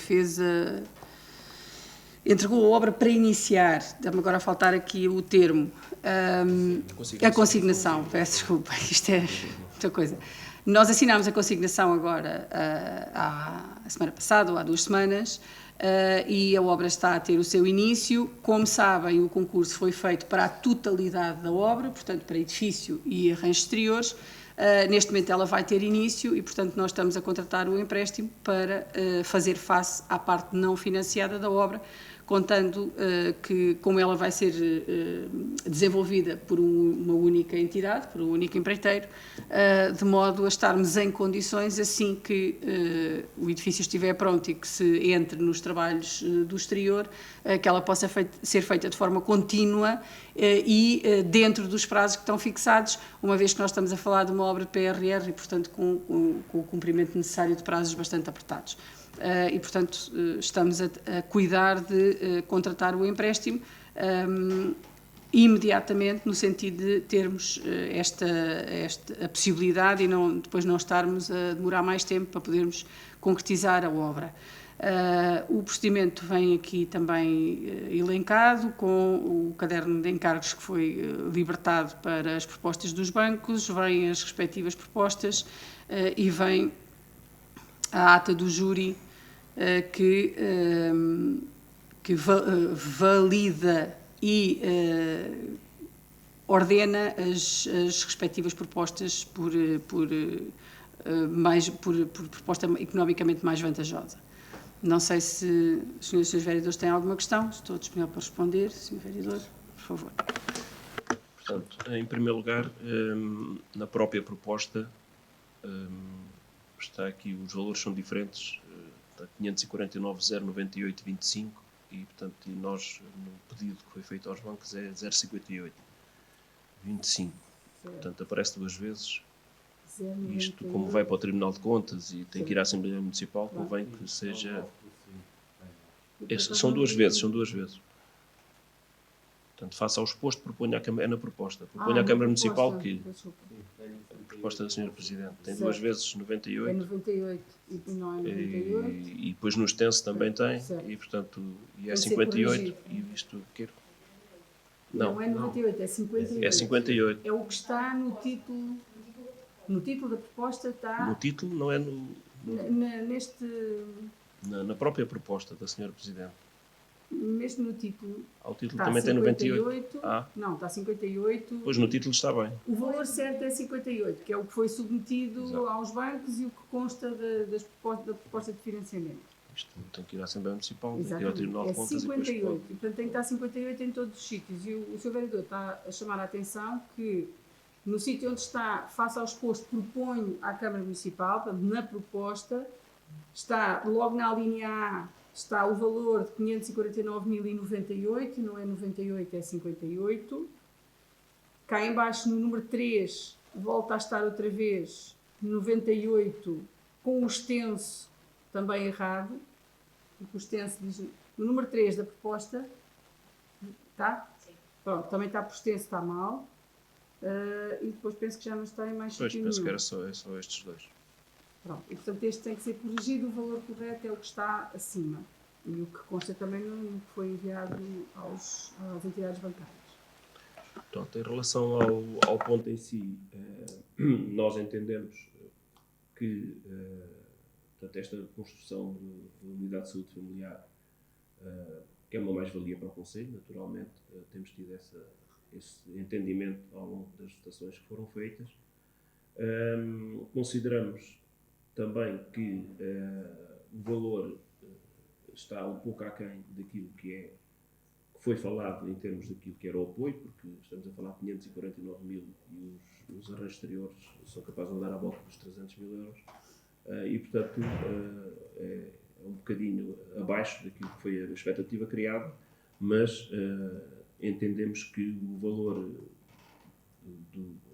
entregou a obra para iniciar, dá-me agora a faltar aqui o termo, a consignação, peço desculpa, isto é muita coisa. Nós assinámos a consignação agora, a semana passada, ou há 2 semanas, e a obra está a ter o seu início. Como sabem, o concurso foi feito para a totalidade da obra, portanto, para edifício e arranjos exteriores. Neste momento ela vai ter início e, portanto, nós estamos a contratar o empréstimo para fazer face à parte não financiada da obra, contando que, como ela vai ser desenvolvida por uma única entidade, por um único empreiteiro, de modo a estarmos em condições, assim que o edifício estiver pronto e que se entre nos trabalhos do exterior, que ela possa ser feita de forma contínua e dentro dos prazos que estão fixados, uma vez que nós estamos a falar de uma obra de PRR e, portanto, com o cumprimento necessário de prazos bastante apertados. E, portanto, estamos a cuidar de contratar o empréstimo imediatamente, no sentido de termos a possibilidade e depois não estarmos a demorar mais tempo para podermos concretizar a obra. O procedimento vem aqui também elencado, com o caderno de encargos que foi libertado para as propostas dos bancos, vêm as respectivas propostas e vem a ata do júri que valida e ordena as respectivas propostas por proposta economicamente mais vantajosa. Não sei se os senhores e os vereadores têm alguma questão. Estou disponível para responder. Senhor vereador, por favor. Portanto, em primeiro lugar, na própria proposta, está aqui, os valores são diferentes, está 549.098,25 e, portanto, nós, no pedido que foi feito aos bancos, é 058,25. Portanto, aparece 2 vezes. Isto, como vai para o Tribunal de Contas e tem que ir à Assembleia Municipal, convém que seja... São 2 vezes. Portanto, faça ao exposto, proponha na proposta. Proponha à Câmara Municipal que... A proposta da Sra. Presidente tem 2 vezes 98. É 98 e não é 98. E depois no extenso também tem. Certo. E, portanto, é Tem que ser 58. corrigido. E isto... Não é 98, é 58. É 58. É o que está no título... No título da proposta está... No título, não é na própria proposta da Sra. Presidente. Mesmo no título... Ao título está também 58, tem 98. Não, está 58. Pois no título está bem. O valor certo é 58, que é o que foi submetido Exato. aos bancos e o que consta da proposta de financiamento. Isto tem que ir à Assembleia Municipal, tem que ir ao Exatamente. Tribunal de É Contas 58, e depois e portanto tem que estar 58 em todos os sítios. E o Sr. Vereador está a chamar a atenção que no sítio onde está, face ao exposto, proponho à Câmara Municipal, portanto, na proposta, está logo na linha A, está o valor de 549.098, não é 98, é 58. Cá em baixo, no número 3, volta a estar outra vez 98, com o extenso também errado, porque o extenso diz, no número 3 da proposta, está? Sim. Pronto, também está por extenso, está mal. E depois penso que já não está em mais Pois, sítio penso nenhum. que é só estes 2. Pronto, e portanto este tem que ser corrigido, o valor correto é o que está acima e o que consta também no que foi enviado às entidades bancárias. Portanto, em relação ao ponto em si, nós entendemos que portanto, esta construção de unidade de saúde familiar que é uma mais-valia para o Conselho, naturalmente, temos tido esse entendimento ao longo das votações que foram feitas. Consideramos também que o valor está um pouco aquém daquilo que foi falado em termos daquilo que era o apoio, porque estamos a falar de 549 mil e os arranjos exteriores são capazes de andar à volta dos 300 mil euros. E, portanto, é um bocadinho abaixo daquilo que foi a expectativa criada, mas entendemos que o valor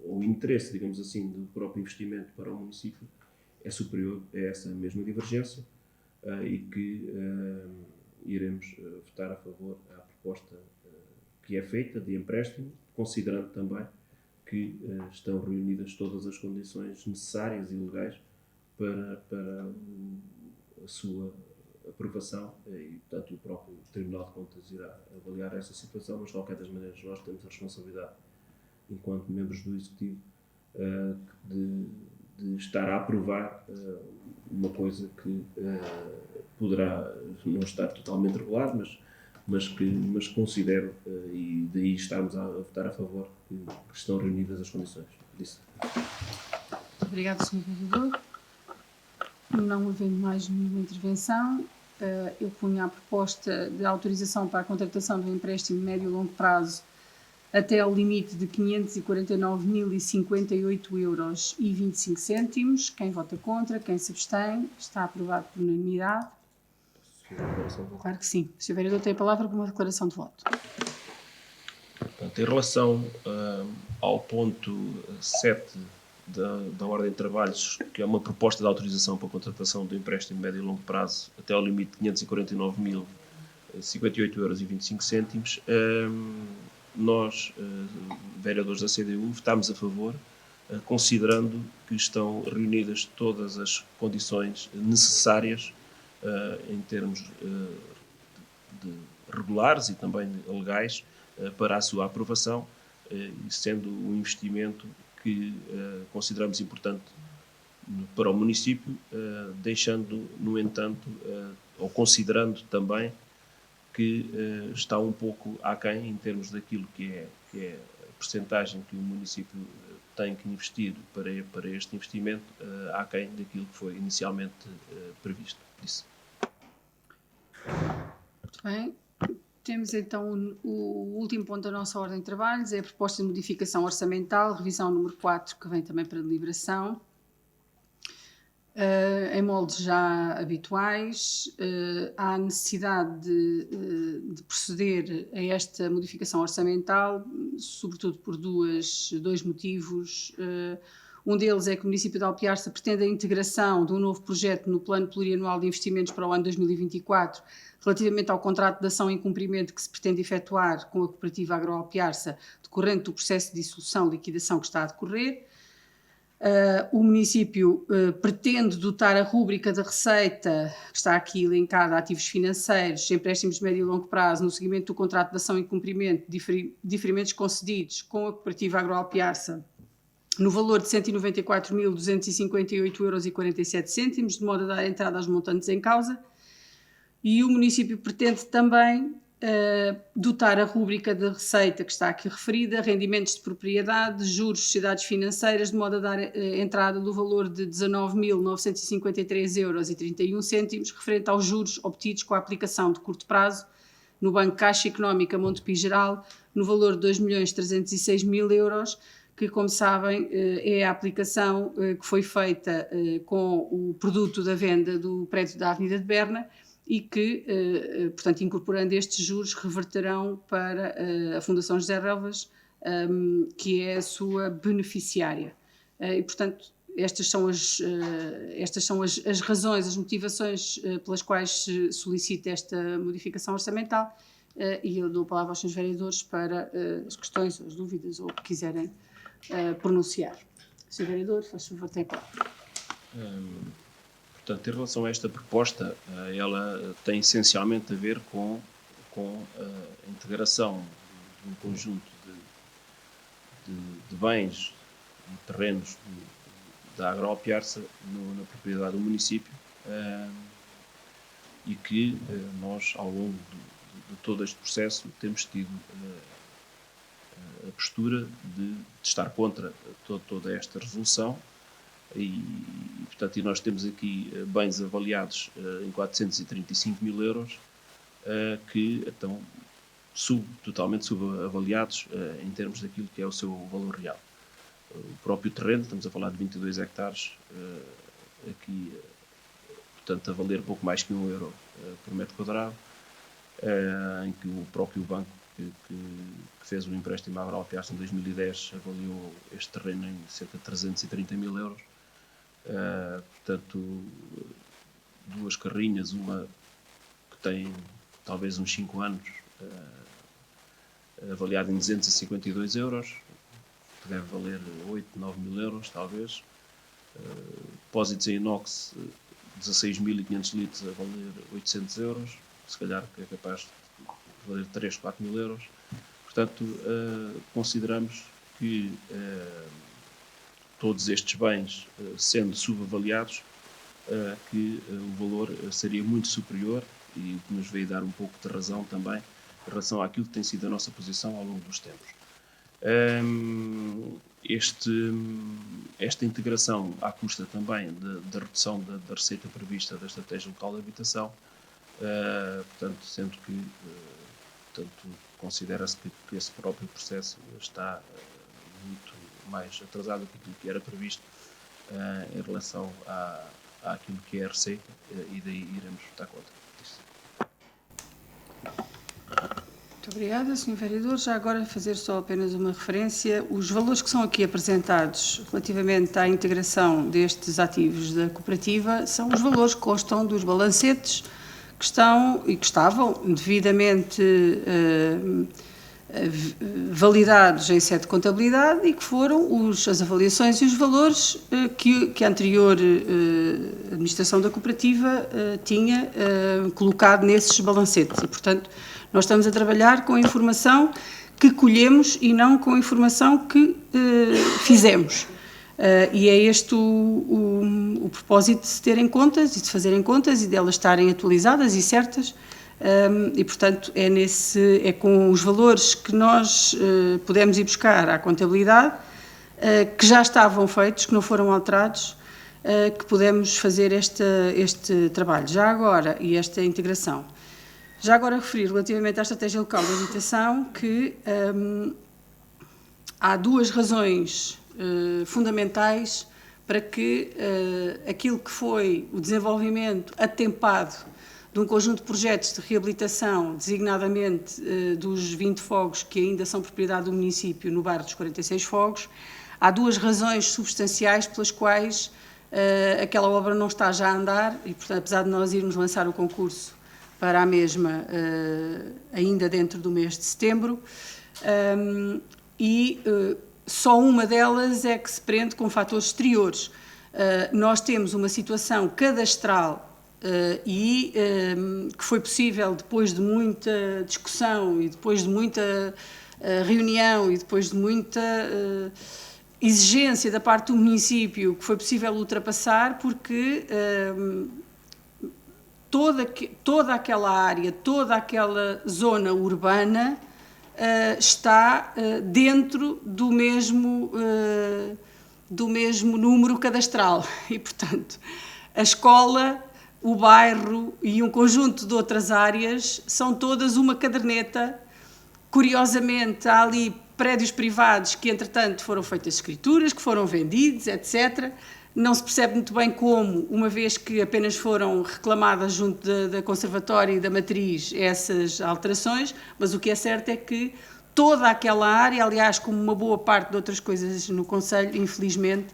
ou o interesse, digamos assim, do próprio investimento para o município é superior a essa mesma divergência e que iremos votar a favor à proposta que é feita de empréstimo, considerando também que estão reunidas todas as condições necessárias e legais para a sua aprovação e, portanto, o próprio Tribunal de Contas irá avaliar essa situação, mas, de qualquer das maneiras, nós temos a responsabilidade, enquanto membros do Executivo, de estar a aprovar uma coisa que poderá não estar totalmente regular, mas considero, e daí estarmos a votar a favor, que estão reunidas as condições disso. Obrigado, Sr. Vereador. Não havendo mais nenhuma intervenção, eu ponho a proposta de autorização para a contratação de um empréstimo de médio e longo prazo até ao limite de 549.058,25 €. Quem vota contra, quem se abstém, está aprovado por unanimidade. Claro que sim. O Sr. Vereador tem a palavra para uma declaração de voto. Portanto, em relação ao ponto 7 da ordem de trabalhos, que é uma proposta de autorização para a contratação do empréstimo de médio e longo prazo até ao limite de 549.058,25 €, nós, vereadores da CDU, votámos a favor, considerando que estão reunidas todas as condições necessárias em termos de regulares e também legais para a sua aprovação, e sendo um investimento que consideramos importante para o município, deixando, no entanto, ou considerando também que está um pouco aquém em termos daquilo que é a percentagem que o município tem que investir para este investimento, aquém daquilo que foi inicialmente previsto. Isso. Muito bem. Temos então o último ponto da nossa ordem de trabalhos, é a proposta de modificação orçamental, revisão número 4, que vem também para deliberação. Em moldes já habituais, há necessidade de proceder a esta modificação orçamental, sobretudo por dois motivos. Um deles é que o município de Alpiarça pretende a integração de um novo projeto no Plano Plurianual de Investimentos para o ano 2024, relativamente ao contrato de ação em cumprimento que se pretende efetuar com a Cooperativa Agroalpiarça, decorrente do processo de dissolução e liquidação que está a decorrer. O município pretende dotar a rúbrica da receita, que está aqui elencada, ativos financeiros, empréstimos de médio e longo prazo, no seguimento do contrato de ação em cumprimento, diferimentos concedidos com a Cooperativa Agroalpiarça, no valor de 194.258,47 €, de modo a dar entrada aos montantes em causa. E o município pretende também dotar a rúbrica da receita que está aqui referida, rendimentos de propriedade, juros, sociedades financeiras, de modo a dar entrada do valor de 19.953,31 €, referente aos juros obtidos com a aplicação de curto prazo no Banco Caixa Económica Montepio Geral, no valor de 2.306.000 €, que, como sabem, é a aplicação que foi feita com o produto da venda do prédio da Avenida de Berna, e que, portanto, incorporando estes juros, reverterão para a Fundação José Relvas, que é a sua beneficiária. E, portanto, estas são as razões, as motivações pelas quais se solicita esta modificação orçamental, e eu dou a palavra aos senhores vereadores para as questões, as dúvidas ou o que quiserem pronunciar. Senhor vereador, faz favor, tem a palavra. Portanto, em relação a esta proposta, ela tem essencialmente a ver com a integração de um conjunto de bens e terrenos da Agroalpiarça na propriedade do município, e que nós, ao longo de todo este processo, temos tido a postura de estar contra toda esta resolução. E, portanto, nós temos aqui bens avaliados em 435.000 €, que estão totalmente subavaliados em termos daquilo que é o seu valor real. O próprio terreno, estamos a falar de 22 hectares, aqui, portanto, a valer pouco mais que €1 por metro quadrado, em que o próprio banco que fez o empréstimo à Agroalpiarça em 2010 avaliou este terreno em cerca de 330.000 €. Portanto, duas carrinhas, uma que tem talvez uns 5 anos, avaliada em 252 €, que deve valer 8, 9 mil euros, talvez, depósitos em inox, 16.500 litros a valer 800 euros, se calhar que é capaz de valer 3, 4 mil euros. Portanto, consideramos que todos estes bens, sendo subavaliados, que o valor seria muito superior, e o que nos veio dar um pouco de razão também em relação àquilo que tem sido a nossa posição ao longo dos tempos. Esta integração à custa também da redução da receita prevista da Estratégia Local de Habitação, portanto, sendo que considera-se que esse próprio processo está muito mais atrasado do que aquilo que era previsto em relação àquilo que é a receita, e daí iremos votar contra isso. Muito obrigada, Sr. Vereador. Já agora fazer só apenas uma referência. Os valores que são aqui apresentados relativamente à integração destes ativos da cooperativa são os valores que constam dos balancetes que estão e que estavam devidamente validados em sede de contabilidade e que foram as avaliações e os valores que a anterior administração da cooperativa tinha colocado nesses balancetes. E, portanto, nós estamos a trabalhar com a informação que colhemos e não com a informação que fizemos. E é este o propósito de se terem contas e de fazerem contas e de elas estarem atualizadas e certas. E, portanto, é com os valores que nós pudemos ir buscar à contabilidade, que já estavam feitos, que não foram alterados, que podemos fazer este trabalho. Já agora, e esta integração. Já agora referir relativamente à Estratégia Local de Habitação que há duas razões fundamentais para que aquilo que foi o desenvolvimento atempado de um conjunto de projetos de reabilitação, designadamente dos 20 fogos que ainda são propriedade do município no bairro dos 46 fogos, há duas razões substanciais pelas quais aquela obra não está já a andar e, portanto, apesar de nós irmos lançar o concurso para a mesma ainda dentro do mês de setembro, só uma delas é que se prende com fatores exteriores. Nós temos uma situação cadastral que foi possível, depois de muita discussão e depois de muita reunião e depois de muita exigência da parte do município, que foi possível ultrapassar, porque toda aquela área, toda aquela zona urbana está dentro do mesmo número cadastral e, portanto, a escola, o bairro e um conjunto de outras áreas são todas uma caderneta. Curiosamente, há ali prédios privados que, entretanto, foram feitas escrituras, que foram vendidos, etc. Não se percebe muito bem como, uma vez que apenas foram reclamadas junto da Conservatória e da Matriz essas alterações, mas o que é certo é que toda aquela área, aliás, como uma boa parte de outras coisas no Conselho, infelizmente,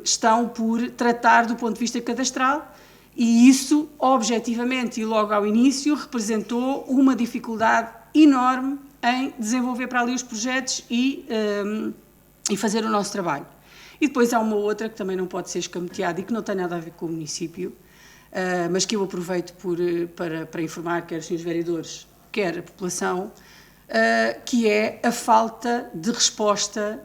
estão por tratar do ponto de vista cadastral, e isso, objetivamente e logo ao início, representou uma dificuldade enorme em desenvolver para ali os projetos e fazer o nosso trabalho. E depois há uma outra que também não pode ser escamoteada e que não tem nada a ver com o município, mas que eu aproveito para informar quer os senhores vereadores, quer a população, que é a falta de resposta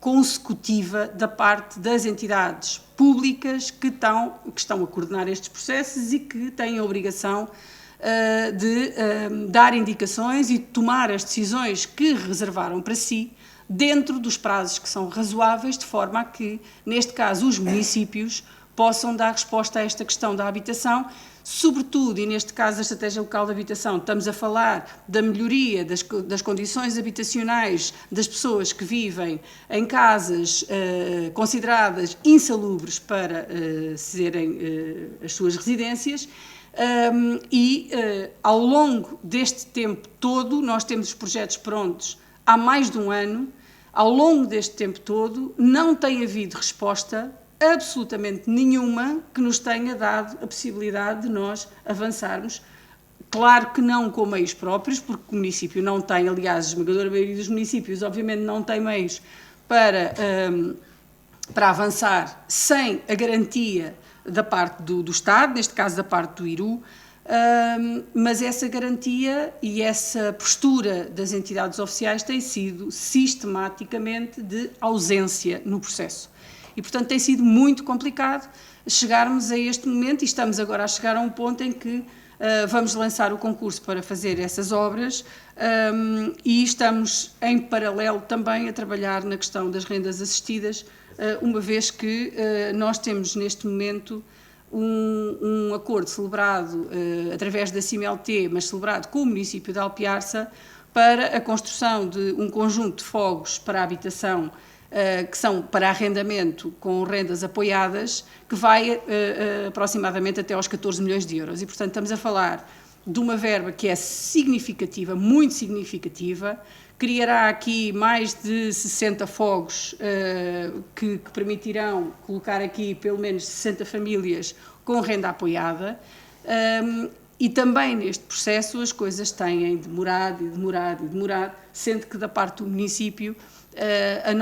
consecutiva da parte das entidades públicas que estão a coordenar estes processos e que têm a obrigação de dar indicações e tomar as decisões que reservaram para si dentro dos prazos que são razoáveis, de forma a que, neste caso, os municípios possam dar resposta a esta questão da habitação, sobretudo, e neste caso da Estratégia Local de Habitação, estamos a falar da melhoria das condições habitacionais das pessoas que vivem em casas consideradas insalubres para serem as suas residências, ao longo deste tempo todo, nós temos os projetos prontos há mais de um ano. Ao longo deste tempo todo, não tem havido resposta absolutamente nenhuma que nos tenha dado a possibilidade de nós avançarmos. Claro que não com meios próprios, porque o município não tem, aliás, a esmagadora maioria dos municípios, obviamente, não tem meios para para avançar sem a garantia da parte do Estado, neste caso da parte do IRU, mas essa garantia e essa postura das entidades oficiais tem sido sistematicamente de ausência no processo. E, portanto, tem sido muito complicado chegarmos a este momento, e estamos agora a chegar a um ponto em que vamos lançar o concurso para fazer essas obras, e estamos em paralelo também a trabalhar na questão das rendas assistidas, uma vez que nós temos neste momento um acordo celebrado através da CIMLT, mas celebrado com o município de Alpiarça, para a construção de um conjunto de fogos para a habitação, que são para arrendamento com rendas apoiadas, que vai aproximadamente até aos 14 milhões de euros. E, portanto, estamos a falar de uma verba que é significativa, muito significativa, criará aqui mais de 60 fogos que permitirão colocar aqui pelo menos 60 famílias com renda apoiada, e também neste processo as coisas têm demorado e demorado e demorado, sendo que da parte do município a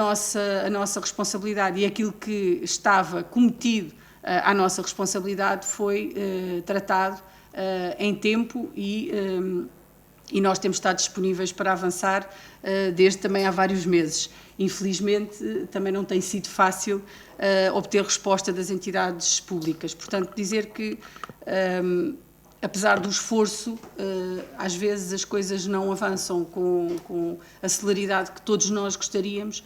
nossa responsabilidade e aquilo que estava cometido à nossa responsabilidade foi tratado em tempo, e nós temos estado disponíveis para avançar desde também há vários meses. Infelizmente, também não tem sido fácil obter resposta das entidades públicas. Portanto, dizer que, apesar do esforço, às vezes as coisas não avançam com a celeridade que todos nós gostaríamos,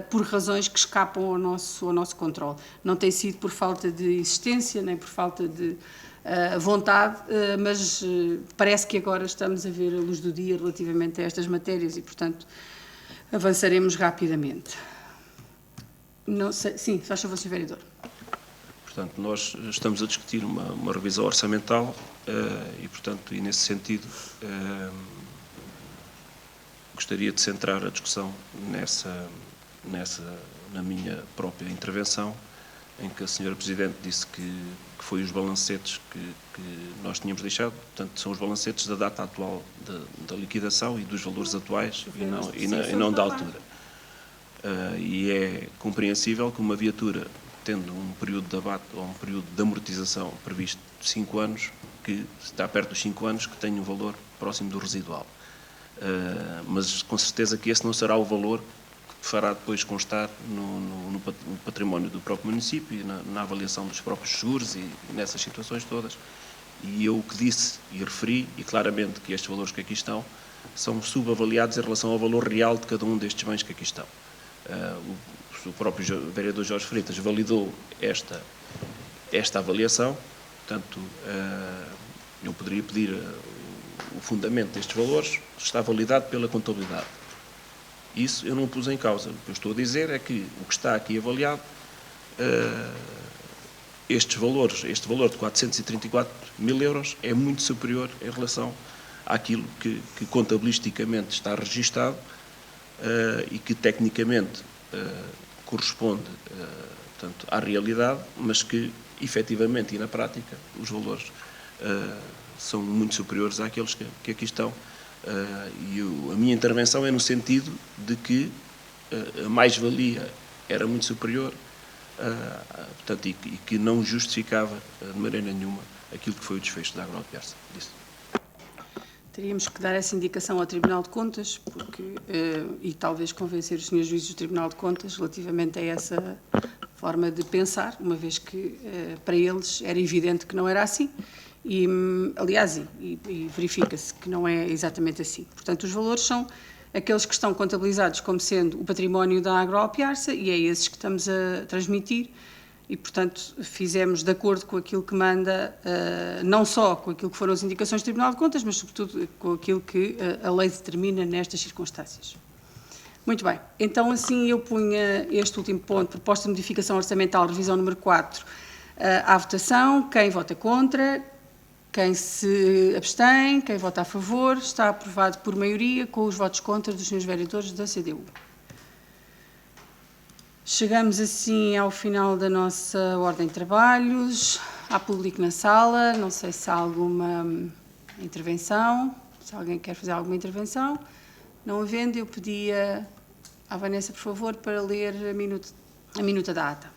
por razões que escapam ao nosso controle. Não tem sido por falta de insistência, nem por falta de vontade, mas parece que agora estamos a ver a luz do dia relativamente a estas matérias e, portanto, avançaremos rapidamente. Não sei, sim, faz favor, Sr. Vereador. Portanto, nós estamos a discutir uma revisão orçamental e, portanto, e nesse sentido, gostaria de centrar a discussão na minha própria intervenção, em que a Sra. Presidente disse que foi os balancetes que nós tínhamos deixado, portanto, são os balancetes da data atual da liquidação e dos valores atuais e não da altura. E é compreensível que uma viatura, tendo um período de abate ou um período de amortização previsto de 5 anos, que está perto dos 5 anos, que tenha um valor próximo do residual. Mas com certeza que esse não será o valor que fará depois constar no património do próprio município e na avaliação dos próprios seguros e nessas situações todas. E eu o que disse e referi, e claramente que estes valores que aqui estão, são subavaliados em relação ao valor real de cada um destes bens que aqui estão. O próprio vereador Jorge Freitas validou esta avaliação, portanto, eu poderia pedir o fundamento destes valores, está validado pela contabilidade. Isso eu não pus em causa. O que eu estou a dizer é que o que está aqui avaliado, este valor de 434 mil euros é muito superior em relação àquilo que contabilisticamente está registado e que tecnicamente corresponde portanto, à realidade, mas que efetivamente e na prática os valores são muito superiores àqueles que aqui estão. E a minha intervenção é no sentido de que a mais-valia era muito superior, portanto, e que não justificava de maneira nenhuma aquilo que foi o desfecho da Agroalpiarça. Teríamos que dar essa indicação ao Tribunal de Contas, porque, e talvez convencer os senhores juízes do Tribunal de Contas relativamente a essa forma de pensar, uma vez que para eles era evidente que não era assim. E, aliás, e verifica-se que não é exatamente assim. Portanto, os valores são aqueles que estão contabilizados como sendo o património da Agroalpiarça e é esses que estamos a transmitir e, portanto, fizemos de acordo com aquilo que manda, não só com aquilo que foram as indicações do Tribunal de Contas, mas, sobretudo, com aquilo que a lei determina nestas circunstâncias. Muito bem. Então, assim, eu punha este último ponto, proposta de modificação orçamental, revisão número 4, à votação. Quem vota contra? Quem se abstém, quem vota a favor, está aprovado por maioria, com os votos contra dos senhores vereadores da CDU. Chegamos assim ao final da nossa ordem de trabalhos. Há público na sala, não sei se há alguma intervenção, se alguém quer fazer alguma intervenção. Não havendo, eu pedia à Vanessa, por favor, para ler a minuta da ata.